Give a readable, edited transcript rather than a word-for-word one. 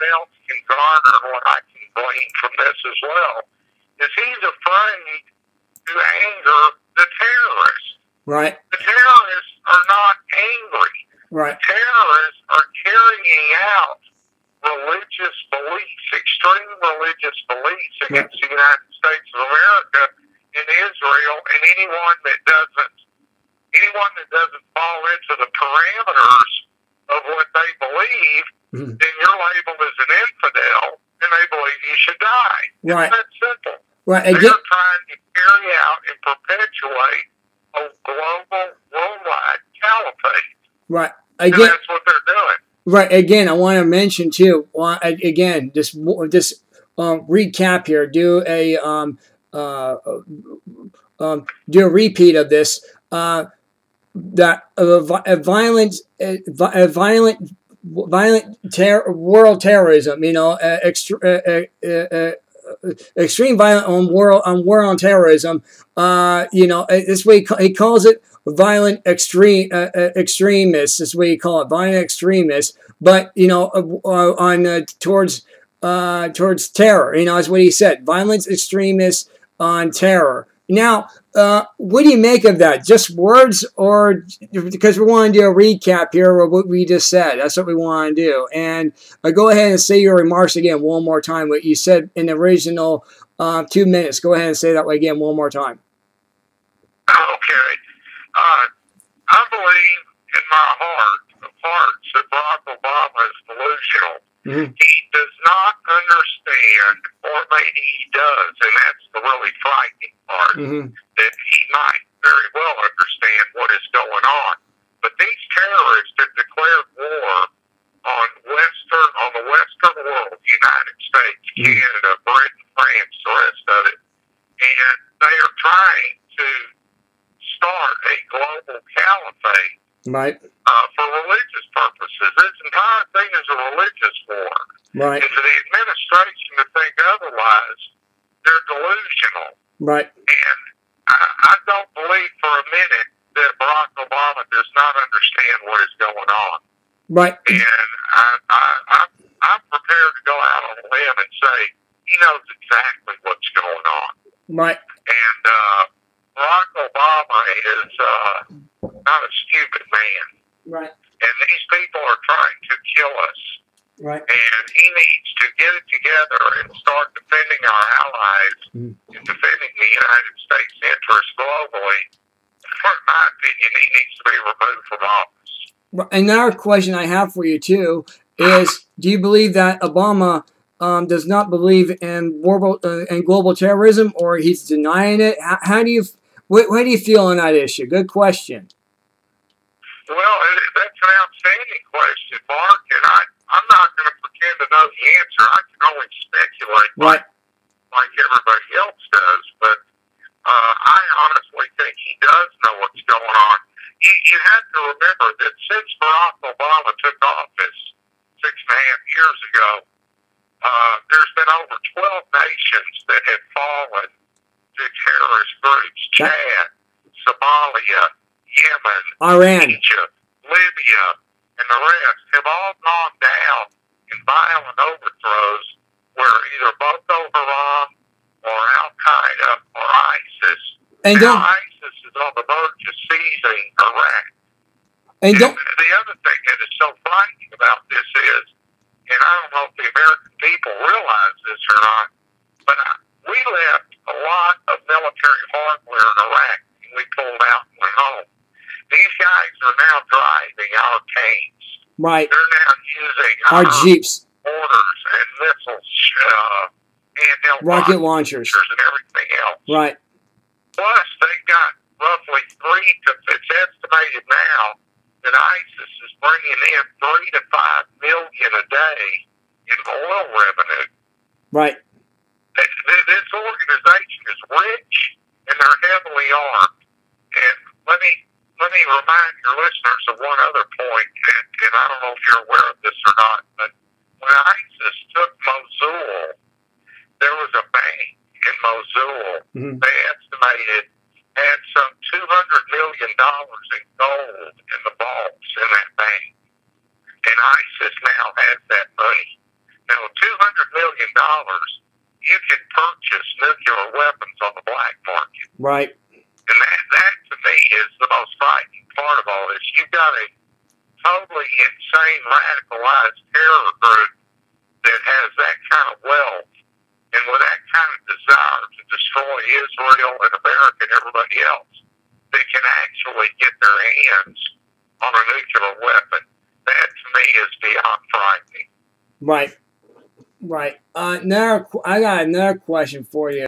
else can garner, what I can glean from this as well, is he's afraid to anger the terrorists. Right. The terrorists are not angry. Right. The terrorists are carrying out religious beliefs, extreme religious beliefs against the United States of America and Israel, and anyone that doesn't fall into the parameters of what they believe, then you're labeled as an infidel, and they believe you should die. Right. It's that simple. Right. They're trying to carry out and perpetuate a global, worldwide caliphate. Right. And that's what they're doing. Right. Again, I want to mention too. Again, just recap here. Do a repeat of this. That violent world terrorism. You know, extreme violent on world terrorism. You know, this way he calls it violent extremists. Is what he call it, violent extremists. But you know, towards terror. You know, that's what he said. Violence extremists on terror. Now, what do you make of that? Just words, or because we want to do a recap here of what we just said? That's what we want to do. And go ahead and say your remarks again one more time. What you said in the original 2 minutes. Go ahead and say that again one more time. Okay. I believe in my heart of hearts that Barack Obama is delusional. He does not understand, or maybe he does, and that's the really frightening part, that he might very well understand what is going on. But these terrorists have declared war on the Western world, the United States, Canada, Britain, France, the rest of it, and they are trying to start a global caliphate. Right. For religious purposes. This entire thing is a religious war. Right. And to the administration to think otherwise, they're delusional. Right. And I don't believe for a minute that Barack Obama does not understand what is going on. Right. And I'm prepared to go out on a limb and say he knows exactly what's going on. Right. And Barack Obama is not a stupid man. Right. And these people are trying to kill us. Right. And he needs to get it together and start defending our allies and defending the United States interests globally. For my opinion, he needs to be removed from office. Another question I have for you, too, is do you believe that Obama does not believe in global terrorism, or he's denying it? How do you... What do you feel on that issue? Good question. Well, that's an outstanding question, Mark, and I'm not going to pretend to know the answer. I can only speculate like everybody else does, but I honestly think he does know what's going on. You have to remember that since Barack Obama took office 6.5 years ago, there's been over 12 nations that have fallen to terrorist groups. Chad, Somalia, Yemen, Iran, Egypt, Libya, and the rest have all gone down in violent overthrows where either Boko Haram or Al-Qaeda or ISIS. And now ISIS is on the verge of seizing Iraq. And the other thing that is so frightening about this is, and I don't know if the American people realize this or not, but we left a lot of military hardware in Iraq, and we pulled out and went home. These guys are now driving our tanks. Right. They're now using our Jeeps, mortars and missiles, handheld rocket launchers, and everything else. Right. Plus, they've got roughly it's estimated now that ISIS is bringing in 3 to 5 million a day in oil revenue. Right. This organization is rich and they're heavily armed. And let me remind your listeners of one other point, and I don't know if you're aware of this or not, but when ISIS took Mosul, there was a bank in Mosul they estimated had some $200 million in gold in the vaults in that bank. And ISIS now has that money. Now, Right. And that to me is the most frightening part of all this. You've got a totally insane, radicalized terror group that has that kind of wealth and with that kind of desire to destroy Israel and America and everybody else, that can actually get their hands on a nuclear weapon. That to me is beyond frightening. Right. Right. Now I got another question for you.